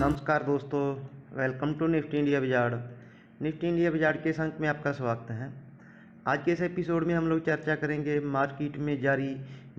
नमस्कार दोस्तों, welcome to Nifty India बाजार। निफ्टी इंडिया बाजार के इस अंक में आपका स्वागत है। आज के इस एपिसोड में हम लोग चर्चा करेंगे मार्केट में जारी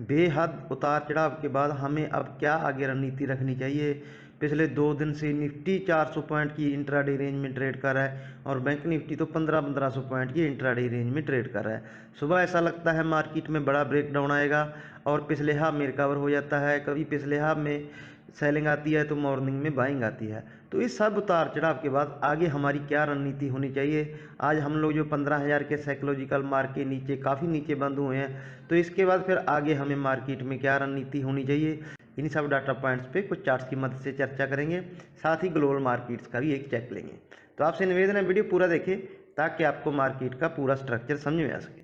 बेहद उतार चढ़ाव के बाद हमें अब क्या आगे रणनीति रखनी चाहिए। पिछले 2 दिन से निफ्टी 400 पॉइंट की इंट्राडे रेंज में ट्रेड कर रहा है और बैंक निफ्टी तो 1500 पॉइंट की इंट्राडे रेंज में ट्रेड कर रहा है। सुबह ऐसा लगता है मार्केट में बड़ा ब्रेकडाउन आएगा और पिछले हाफ में रिकवर हो जाता है। कभी पिछले हाफ में सेलिंग आती है तो मॉर्निंग में बाइंग आती है। तो इस सब उतार चढ़ाव के बाद आगे हमारी क्या रणनीति होनी चाहिए। आज हम लोग जो 15,000 के साइकोलॉजिकल मार्क के नीचे काफ़ी नीचे बंद हुए हैं, तो इसके बाद फिर आगे हमें मार्केट में क्या रणनीति होनी चाहिए, इन सब डाटा पॉइंट्स पे कुछ चार्ट्स की मदद से चर्चा करेंगे। साथ ही ग्लोबल मार्केट्स का भी एक चेक लेंगे। तो आपसे निवेदन है वीडियो पूरा देखें ताकि आपको मार्केट का पूरा स्ट्रक्चर समझ में आ सके।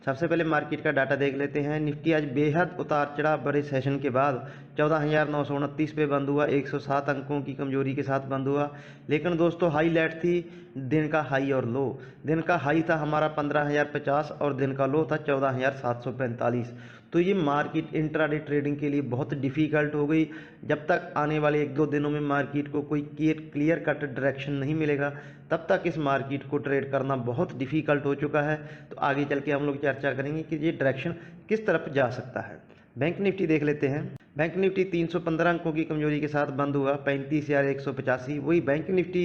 सबसे पहले मार्केट का डाटा देख लेते हैं। निफ्टी आज बेहद उतार चढ़ाव भरे सेशन के बाद 14,929 पे बंद हुआ, 107 अंकों की कमजोरी के साथ बंद हुआ। लेकिन दोस्तों हाईलाइट थी दिन का हाई और लो। दिन का हाई था हमारा 15,050 और दिन का लो था 14,745। तो ये मार्केट इंट्राडे ट्रेडिंग के लिए बहुत डिफ़िकल्ट हो गई। जब तक आने वाले 1-2 दिनों में मार्केट को कोई क्लियर कट डायरेक्शन नहीं मिलेगा तब तक इस मार्केट को ट्रेड करना बहुत डिफ़िकल्ट हो चुका है। तो आगे चल के हम लोग चर्चा करेंगे कि ये डायरेक्शन किस तरफ जा सकता है। बैंक निफ्टी देख लेते हैं। बैंक निफ्टी 315 अंकों की कमजोरी के साथ बंद हुआ, 35,185। वही बैंक निफ्टी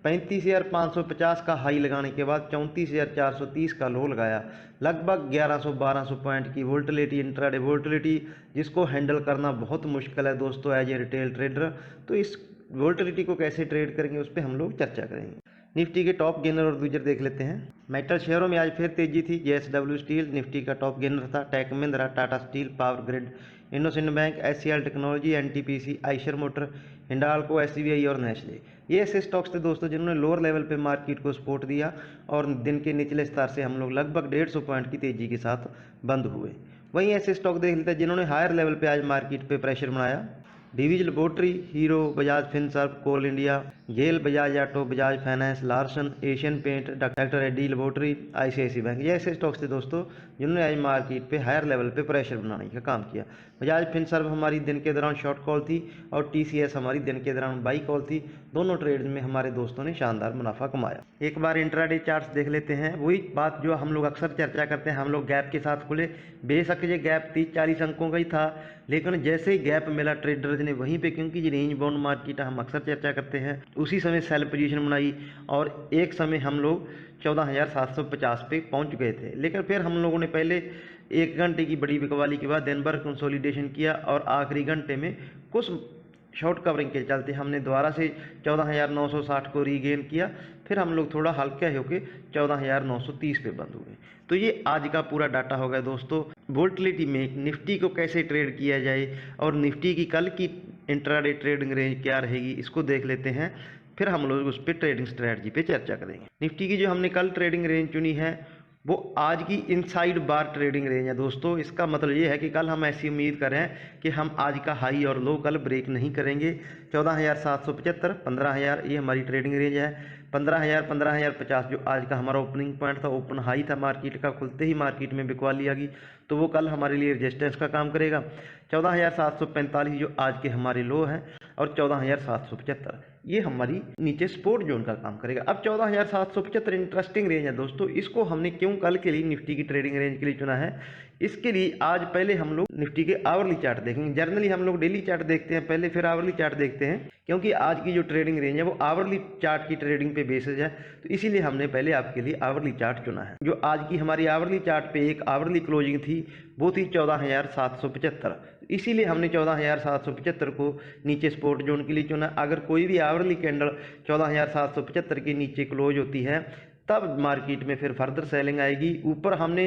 35,550 का हाई लगाने के बाद 34,430 का लो लगाया। लगभग 1100-1200 पॉइंट की वोल्टिलिटी, इंट्राडे वोल्टिलिटी, जिसको हैंडल करना बहुत मुश्किल है दोस्तों एज ए रिटेल ट्रेडर। तो इस वोल्टिलिटी को कैसे ट्रेड करेंगे उस पर हम लोग चर्चा करेंगे। निफ्टी के टॉप गेनर और लूजर देख लेते हैं। मेटल शेयरों में आज फिर तेजी थी। जेएसडब्ल्यू स्टील निफ्टी का टॉप गेनर था। Tech Mahindra, Tata steel, power grid, IndusInd bank, HCL technology, NTPC, Eicher motor, Hindalco, SCBI और नेस्ले, ये ऐसे स्टॉक्स थे दोस्तों जिन्होंने लोअर लेवल पे मार्केट को सपोर्ट दिया और दिन के निचले स्तर से हम लोग लगभग 150 पॉइंट की तेजी के साथ बंद हुए। वहीं ऐसे स्टॉक देख लेते हैं जिन्होंने हायर लेवल पे आज मार्केट पे प्रेशर बनाया। Divi's laboratory, Hero, Bajaj Finserv, coal India, GAIL, Bajaj auto, Bajaj finance, Larsen, Asian paint, doctor Reddy laboratory, ICIC bank, ये ऐसे स्टॉक्स थे दोस्तों जिन्होंने आज मार्केट पे हायर लेवल पे प्रेशर बनाने का काम किया। बजाज फिनसर्व हमारी दिन के दौरान शॉर्ट कॉल थी और टीसीएस हमारी दिन के दौरान बाई कॉल थी। दोनों ट्रेड में हमारे दोस्तों ने शानदार मुनाफा कमाया। एक बार इंट्राडे चार्ट्स देख लेते हैं। वही बात जो हम लोग अक्सर चर्चा करते हैं, हम लोग गैप के साथ खुले। बेशक ये गैप 30-40 अंकों का ही था, लेकिन जैसे ही गैप मिला ट्रेडर्स ने वहीं पे, क्योंकि ये रेंज बाउंड मार्केट हम अक्सर चर्चा करते हैं, उसी समय सेल पोजीशन बनाई और एक समय हम लोग 14,750 पे पहुंच गए थे। लेकिन फिर हम लोगों ने पहले 1 घंटे की बड़ी बिकवाली के बाद दिन भर कंसोलिडेशन किया और आखिरी घंटे में कुछ शॉर्ट कवरिंग के चलते हमने दोबारा से 14,960 को रीगेन किया। फिर हम लोग थोड़ा हल्का होके 14,930 पे बंद हुए। तो ये आज का पूरा डाटा हो गया दोस्तों। वोल्टिलिटी में निफ्टी को कैसे ट्रेड किया जाए और निफ्टी की कल की इंट्राडे ट्रेडिंग रेंज क्या रहेगी, इसको देख लेते हैं। फिर हम लोग उस पर ट्रेडिंग स्ट्रेटजी पे चर्चा करेंगे। निफ्टी की जो हमने कल ट्रेडिंग रेंज चुनी है वो आज की इनसाइड बार ट्रेडिंग रेंज है दोस्तों। इसका मतलब ये है कि कल हम ऐसी उम्मीद कर रहे हैं कि हम आज का हाई और लो कल ब्रेक नहीं करेंगे। 14,775, 15,000 ये हमारी ट्रेडिंग रेंज है। 15,000, 15,050 जो आज का हमारा ओपनिंग पॉइंट था, ओपन हाई था मार्केट का, खुलते ही मार्केट में बिकवाली आ गई, तो वो कल हमारे लिए रेजिस्टेंस का काम करेगा। 14,745 जो आज के हमारे लो हैं और 14,775 ये हमारी नीचे सपोर्ट जोन का काम करेगा। अब 14,775 इंटरेस्टिंग रेंज है दोस्तों। इसको हमने क्यों कल के लिए निफ्टी की ट्रेडिंग रेंज के लिए चुना है, इसके लिए आज पहले हम लोग निफ्टी के आवरली चार्ट देखेंगे। जनरली हम लोग डेली चार्ट देखते हैं पहले, फिर आवरली चार्ट देखते हैं, क्योंकि आज की जो ट्रेडिंग रेंज है वो आवरली चार्ट की ट्रेडिंग पे बेसिस है। तो इसीलिए हमने पहले आपके लिए आवरली चार्ट चुना है। जो आज की हमारी आवरली चार्ट पे एक आवरली क्लोजिंग थी वो थी 14,775। इसीलिए हमने 14,775 को नीचे सपोर्ट जोन के लिए चुना। अगर कोई भी आवरली कैंडल 14,775 के नीचे क्लोज होती है तब मार्केट में फिर फर्दर सेलिंग आएगी। ऊपर हमने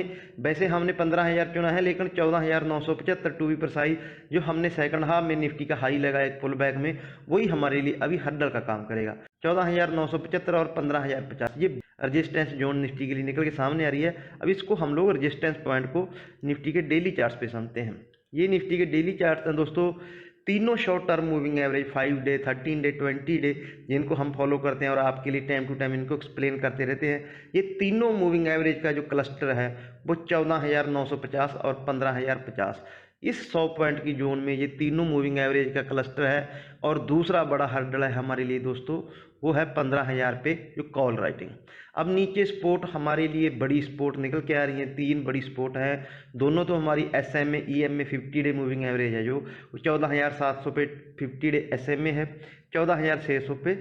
15,000 चुना है, लेकिन 14,975 टू बी प्रिसाइज जो हमने सेकंड हाफ में निफ्टी का हाई लगा एक पुल बैक में, वही हमारे लिए अभी हर्डल का काम करेगा। 14,975 और 15,050 ये रजिस्टेंस जोन निफ्टी के लिए निकल के सामने आ रही है। अब इसको हम लोग रजिस्टेंस पॉइंट को निफ्टी के डेली चार्ट्स पे समझते हैं। ये निफ्टी के डेली चार्ट हैं दोस्तों। तीनों short term moving average 5 day, 13 day, 20 day, जिनको हम फॉलो करते हैं और आपके लिए टाइम टू टाइम इनको एक्सप्लेन करते रहते हैं। ये तीनों मूविंग एवरेज का जो क्लस्टर है वो 14,950 और 15,050 इस 100 पॉइंट की जोन में ये तीनों मूविंग एवरेज का क्लस्टर है। और दूसरा बड़ा हर्डल है हमारे लिए दोस्तों, वो है 15,000 पे जो कॉल राइटिंग। अब नीचे स्पोर्ट हमारे लिए बड़ी स्पोर्ट निकल के आ रही हैं, 3 बड़ी स्पोर्ट है, दोनों तो हमारी SMA EMA 50 day moving average है जो 14,700 पे 50 डे SMA है, 14,600 पे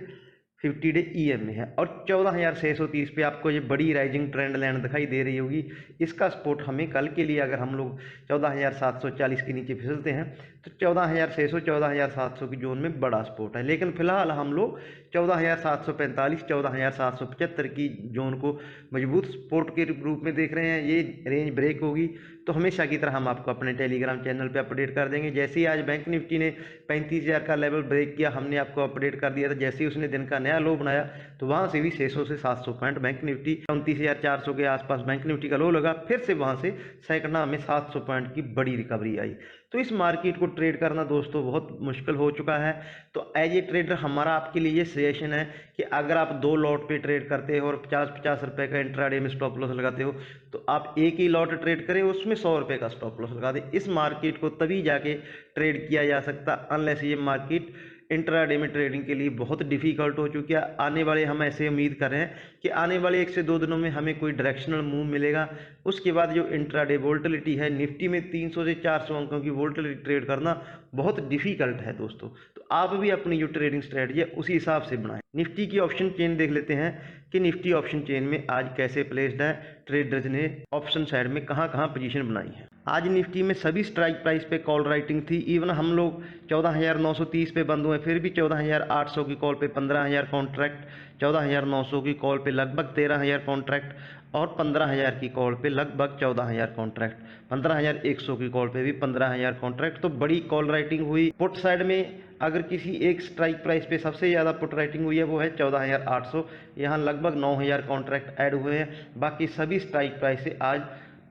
50 डे EMA है और 14,630 पे आपको ये बड़ी राइजिंग ट्रेंड लाइन दिखाई दे रही होगी। इसका सपोर्ट हमें कल के लिए अगर हम लोग 14,740 के नीचे फिसलते हैं तो 14,600 14,700 की जोन में बड़ा सपोर्ट है। लेकिन फिलहाल हम लोग 14,745 14,775 की जोन को मजबूत सपोर्ट के रूप में देख रहे हैं। ये रेंज ब्रेक होगी तो हमेशा की तरह हम आपको अपने टेलीग्राम चैनल पे अपडेट कर देंगे। जैसे ही आज बैंक निफ्टी ने 35,000 का लेवल ब्रेक किया, हमने आपको अपडेट कर दिया था। जैसे ही उसने दिन का नया लो बनाया तो वहाँ से भी 600 से 700 पॉइंट बैंक निफ्टी 34,400 के आसपास बैंक निफ्टी का लो लगा, फिर से वहाँ से सैकड़ा में 700 पॉइंट की बड़ी रिकवरी आई। तो इस मार्केट को ट्रेड करना दोस्तों बहुत मुश्किल हो चुका है। तो एज ए ट्रेडर हमारा आपके लिए ये सजेशन है कि अगर आप 2 लॉट पे ट्रेड करते हो और 50-50 रुपए का इंट्राडे में स्टॉप लॉस लगाते हो तो आप एक ही लॉट ट्रेड करें, उसमें 100 रुपए का स्टॉप लॉस लगा दें। इस मार्केट को तभी जाके ट्रेड किया जा सकता अनलेस ये मार्केट इंट्राडे में ट्रेडिंग के लिए बहुत डिफिकल्ट हो चुकी है। आने वाले हम ऐसे उम्मीद कर रहे हैं कि आने वाले 1 से 2 दिनों में हमें कोई डायरेक्शनल मूव मिलेगा। उसके बाद जो इंट्राडे वोल्टिलिटी है, निफ्टी में 300 से 400 अंकों की वोल्टिलिटी ट्रेड करना बहुत डिफिकल्ट है दोस्तों। तो आप भी अपनी जो ट्रेडिंग स्ट्रेटजी है उसी हिसाब से बनाएं। निफ्टी की ऑप्शन चेन देख लेते हैं कि निफ्टी ऑप्शन चेन में आज कैसे प्लेस्ड है, ट्रेडर्स ने ऑप्शन साइड में कहां कहां पोजीशन बनाई है। आज निफ्टी में सभी स्ट्राइक प्राइस पे कॉल राइटिंग थी। इवन हम लोग 14,930 पे बंद हुए, फिर भी 14,800 की कॉल पे 15,000 कॉन्ट्रैक्ट, 14,900 की कॉल पे लगभग 13,000 कॉन्ट्रैक्ट और 15,000 की कॉल पे लगभग 14,000 कॉन्ट्रैक्ट, 15,100 की कॉल पे भी 15,000 कॉन्ट्रैक्ट। तो बड़ी कॉल राइटिंग हुई। पुट साइड में अगर किसी एक स्ट्राइक प्राइस पे सबसे ज़्यादा पुट राइटिंग हुई है वो है 14,800, यहाँ लगभग 9,000 कॉन्ट्रैक्ट ऐड हुए हैं। बाकी सभी स्ट्राइक प्राइस से आज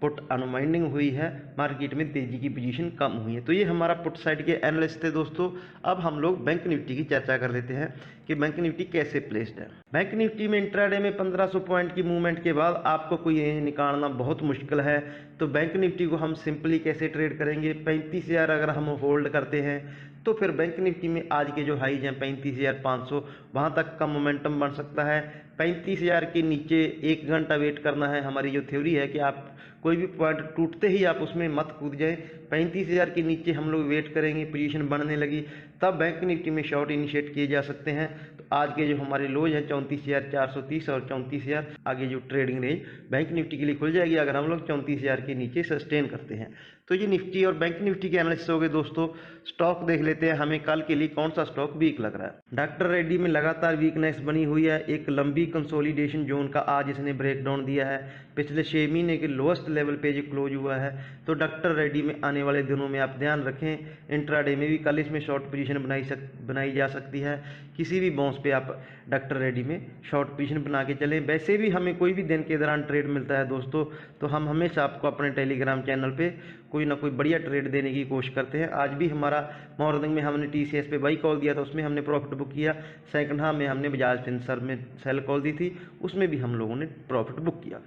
पुट अनवाइंडिंग हुई है, मार्केट में तेजी की पोजीशन कम हुई है। तो ये हमारा पुट साइड के एनालिस्ट थे दोस्तों। अब हम लोग बैंक निफ्टी की चर्चा कर लेते हैं कि बैंक निफ्टी कैसे प्लेस्ड है। बैंक निफ्टी में इंट्राडे में 1500 पॉइंट की मूवमेंट के बाद आपको कोई रेंज निकालना बहुत मुश्किल है। तो बैंक निफ्टी को हम सिंपली कैसे ट्रेड करेंगे, 35,000 अगर हम होल्ड करते हैं तो फिर बैंक निफ्टी में आज के जो हाईज हैं 35,500 वहाँ तक का मोमेंटम बन सकता है। 35,000 के नीचे 1 घंटा वेट करना है। हमारी जो थ्योरी है कि आप कोई भी पॉइंट टूटते ही आप उसमें मत कूद जाएं। 35,000 के नीचे हम लोग वेट करेंगे, पोजीशन बनने लगी तब बैंक निफ्टी में शॉर्ट इनिशिएट किए जा सकते हैं। तो आज के जो हमारे लोज हैं 34,430 और 34,000, आगे जो ट्रेडिंग रेंज बैंक निफ्टी के लिए खुल जाएगी अगर हम लोग 34,000 के नीचे सस्टेन करते हैं। तो ये निफ्टी और बैंक निफ्टी के एनालिसिस हो गए दोस्तों। स्टॉक देख लेते हैं हमें कल के लिए कौन सा स्टॉक वीक लग रहा है। डॉक्टर रेड्डी में लगातार वीकनेस बनी हुई है। एक लंबी कंसोलिडेशन जोन का आज इसने ब्रेकडाउन दिया है। पिछले 6 महीने के लोएस्ट लेवल पे जो क्लोज हुआ है। तो डॉक्टर रेड्डी में आने वाले दिनों में आप ध्यान रखें, इंट्राडे में भी कल इसमें शॉर्ट पोजीशन बनाई जा सकती है। किसी भी बाउंस पे आप डॉक्टर रेड्डी में शॉर्ट पोजीशन बना के चलें। वैसे भी हमें कोई भी दिन के दौरान ट्रेड मिलता है दोस्तों तो हम हमेशा आपको अपने टेलीग्राम चैनल पे कोई ना कोई बढ़िया ट्रेड देने की कोशिश करते हैं। आज भी हमारा मॉर्निंग में हमने TCS पे बाई कॉल दिया था, उसमें हमने प्रॉफिट बुक किया। सेकंड हाफ में हमने बजाज फिनसर्व में सेल कॉल दी थी, उसमें भी हम लोगों ने प्रॉफिट बुक किया।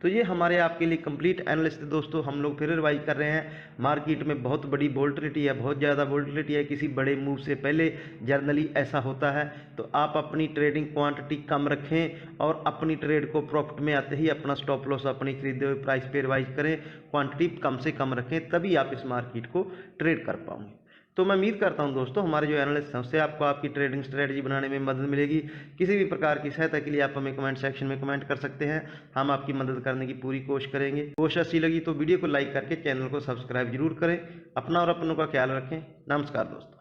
तो ये हमारे आपके लिए कंप्लीट एनालिस्ट दोस्तों। हम लोग फिर रिवाइज कर रहे हैं। मार्केट में बहुत बड़ी वोल्टिलिटी है, बहुत ज़्यादा वोल्टिलिटी है। किसी बड़े मूव से पहले जर्नली ऐसा होता है। तो आप अपनी ट्रेडिंग क्वांटिटी कम रखें और अपनी ट्रेड को प्रॉफिट में आते ही अपना स्टॉप लॉस अपनी खरीदे हुए प्राइस पे रिवाइज करें। क्वांटिटी कम से कम रखें, तभी आप इस मार्केट को ट्रेड कर पाओगे। तो मैं उम्मीद करता हूं दोस्तों हमारे जो एनालिस्ट हैं उससे आपको आपकी ट्रेडिंग स्ट्रेटजी बनाने में मदद मिलेगी। किसी भी प्रकार की सहायता के लिए आप हमें कमेंट सेक्शन में कमेंट कर सकते हैं, हम आपकी मदद करने की पूरी कोशिश करेंगे। कोशिश अच्छी लगी तो वीडियो को लाइक करके चैनल को सब्सक्राइब जरूर करें। अपना और अपनों का ख्याल रखें। नमस्कार दोस्तों।